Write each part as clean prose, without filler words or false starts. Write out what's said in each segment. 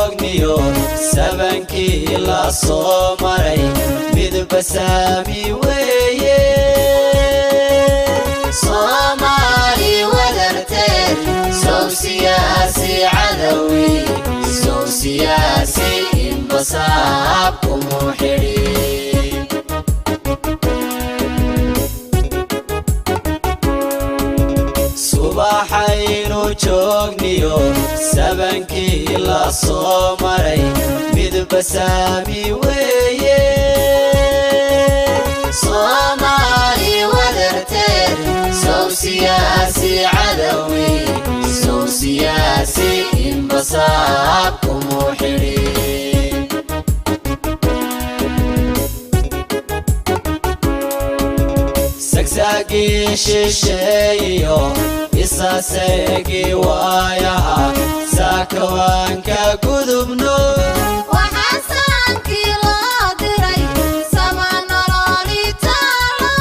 joogniyo sabankii la soo maray midba saami weeye Soomaali wadarteed sow siyaasi cadawi sow siyaasi inbasaab kumu xidhi subaxaynu joogniyo sabankii la soo maray midba saami weeye Soomaali wadarteed sow siyaasi cadawi sow siyaasi inbasaab kumu xidhi sagsagi shisheeyo isaseegi waayaha saakawaanka gudubno waxaasankii loo diray sama nololi taalo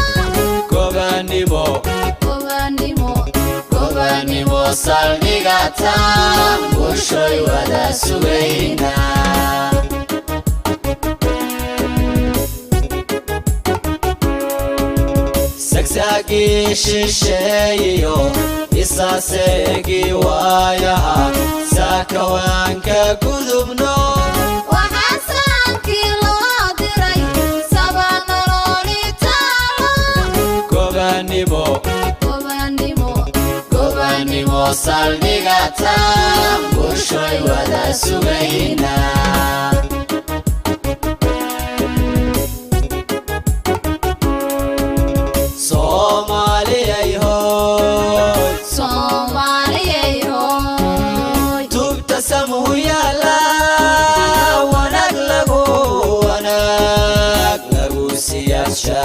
gobanimo saldhigataan bulshoy wada sugayna sagsagi shisheeyo isaseegi waayaha saakawaanka gudubno waxaasankii loo diray sama nololi taalo gobanimo saldhigataan bulshoy wada sugayna Somaliyey hoy tubta samuyala wanag lagu siyaasha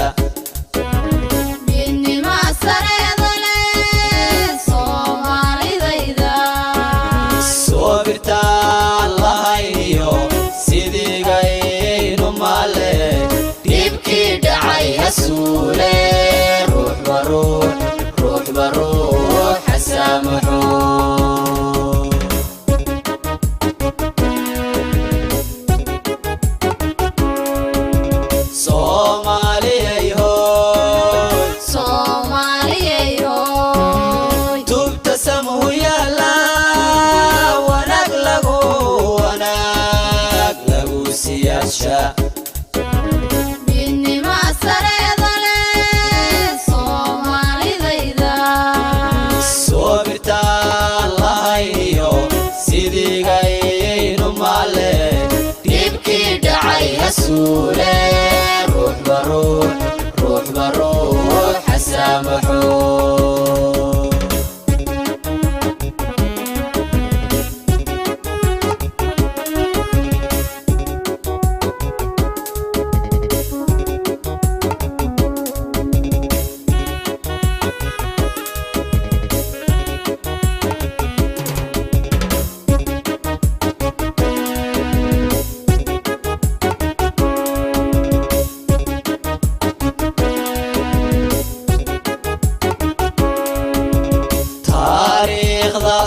midnima sareedale Soomaalidayda soobirtaan lahayniyo sidigaynu male dhibkii dhacay hasuule روح بروح حسامحو Somaliyey hoy tubta samuyala wanag lagu siyaasha midnima sareedale Soomaalidayda soobirtaan lahayniyo sidigaynu male dhibkii dhacay hasuule ruux baruux xasaamaxo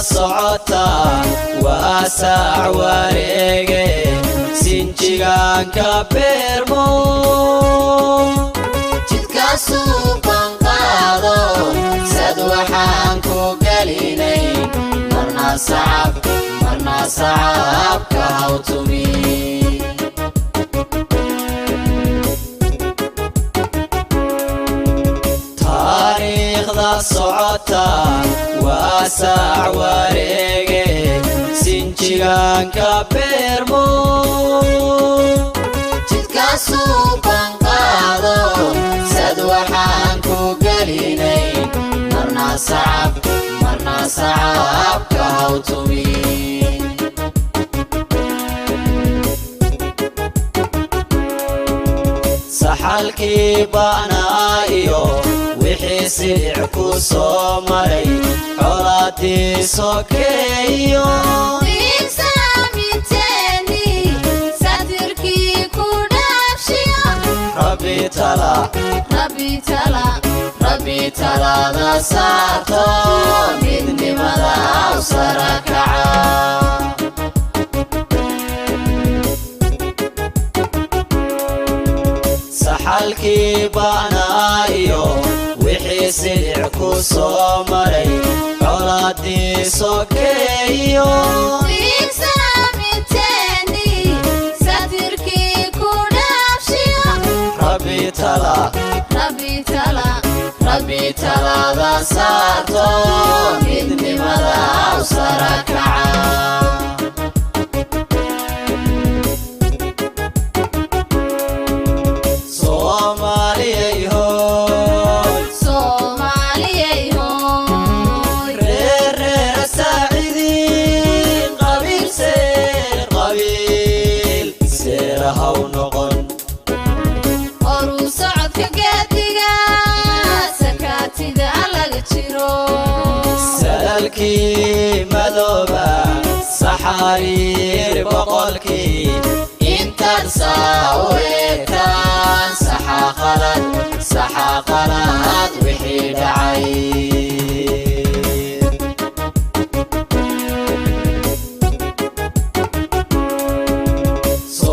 socota waasac wareege sinjigaanka beermo jidkaasuu banqaado sad waxaan ku gelinay marna sacabka hawtumi taariikhda socota waasac wareege sinjigaanka beermo jidkaasuu banqaado sad waxaan ku gelinay marna sacabka hawtumi saxalkii baanaa iyo wixii silic ku soo maray colaadii sokeeyo wiigsaaminteni sadirkii ku dhaafshiyo rabbi talada saarto midnimada u sara kaca saxalkii baanaayo wixii silic ku soo maray colaadii sokeeyo rabbi talaada saarto midnimada u sarakaca Somaliyey hoy reer saacidiin qabiil seeraha u noqon سلكي مذوبة سحارير بقولكي انت ساويتان سحا خلط وحيد عين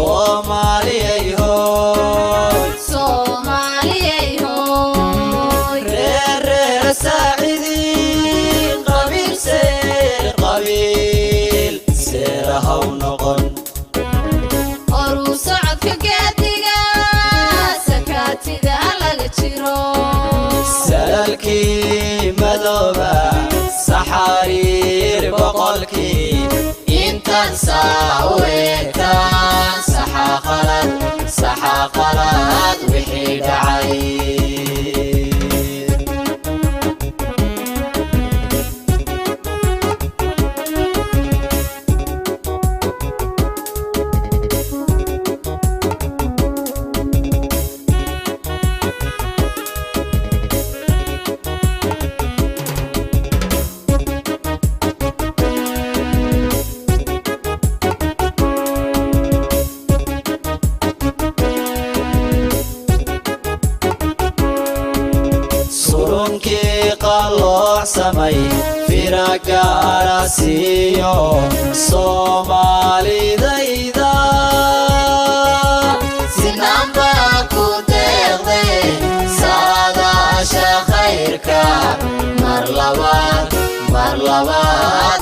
Somaliyey hoy reer saacidiin qabiil seeraha u noqon سلكي مذوبة سحارير بقولكي انت ساويتان سحا خلط وحيد عين surunkii qalloocsamay firaga arasiyo Soomaalidayda sinamba ku deeqday saadaasha khayrka mar labaad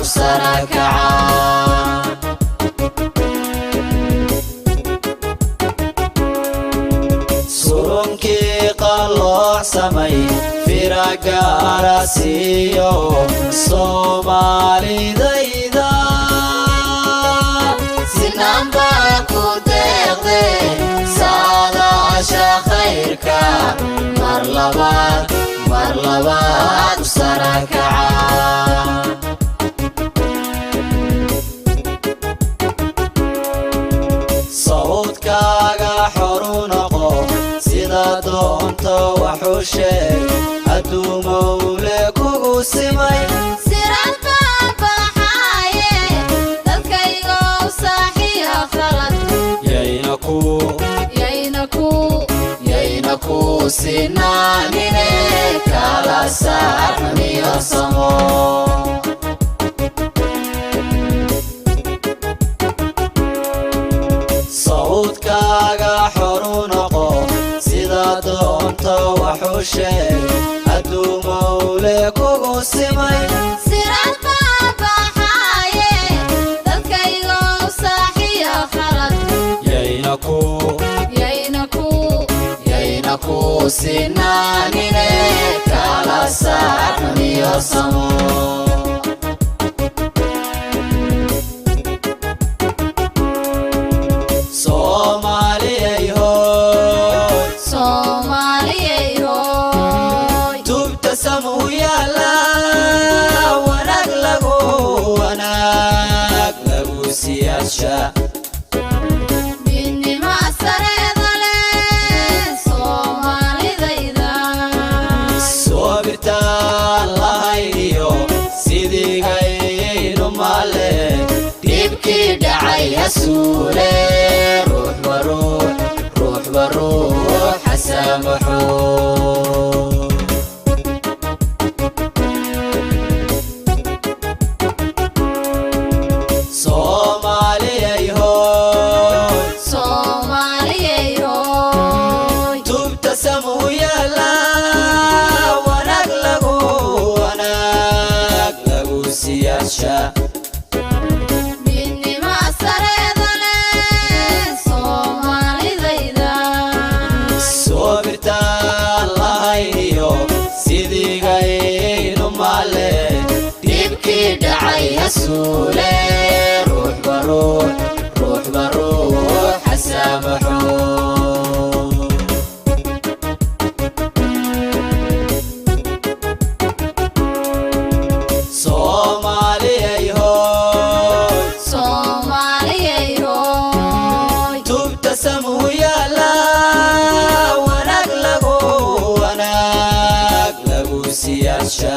u sarakaca surunkii qalloocsamay firaga arasiyo Soomaalidayda sinamba ku deeqday saadaasha khayrka mar labaad u sarakaca sawdkaaga xoru noqo sida doonto waxu sheeg hadduu mawle kugu simay sirad baabaxaaye dadkaygow saaxiya khalad yayna ku sinaanine kala saarniyo samo sawdkaaga xoru noqo sida doonto waxu sheeg hadduu mawle kugu simay sirad baabaxaaye dadkaygow saaxiya khalad yayna ku sinaanine kala saarniyo samo Somaliyey hoy tubta samuyala wanag lagu siyaasha midnima sareeda leh Soomaalidayda soobirtaan lahayniyo sidigaynu male dhibkii dhacay hasuule ruux xasamaxo Somaliyey hoy tubta تبتسم ويلا ونقلقوا سياشا midnima sareeda leh Soomaalidayda صوبرتا الله يو سيدي غير مالي تبكي دعي هسولي روح بروح روح بروح حسامحو Somaliyey hoy Soomaaliyey hooy tubtasam wiyala wanag lagu siyaasha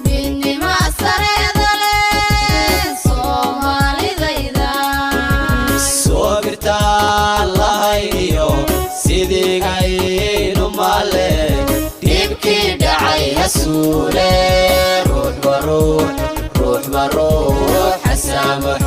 midnima sareeda leh Soomaalidayda soobirta allahayo sidii gaynu male dibkii dhacay hasuule روح بروح حسامحو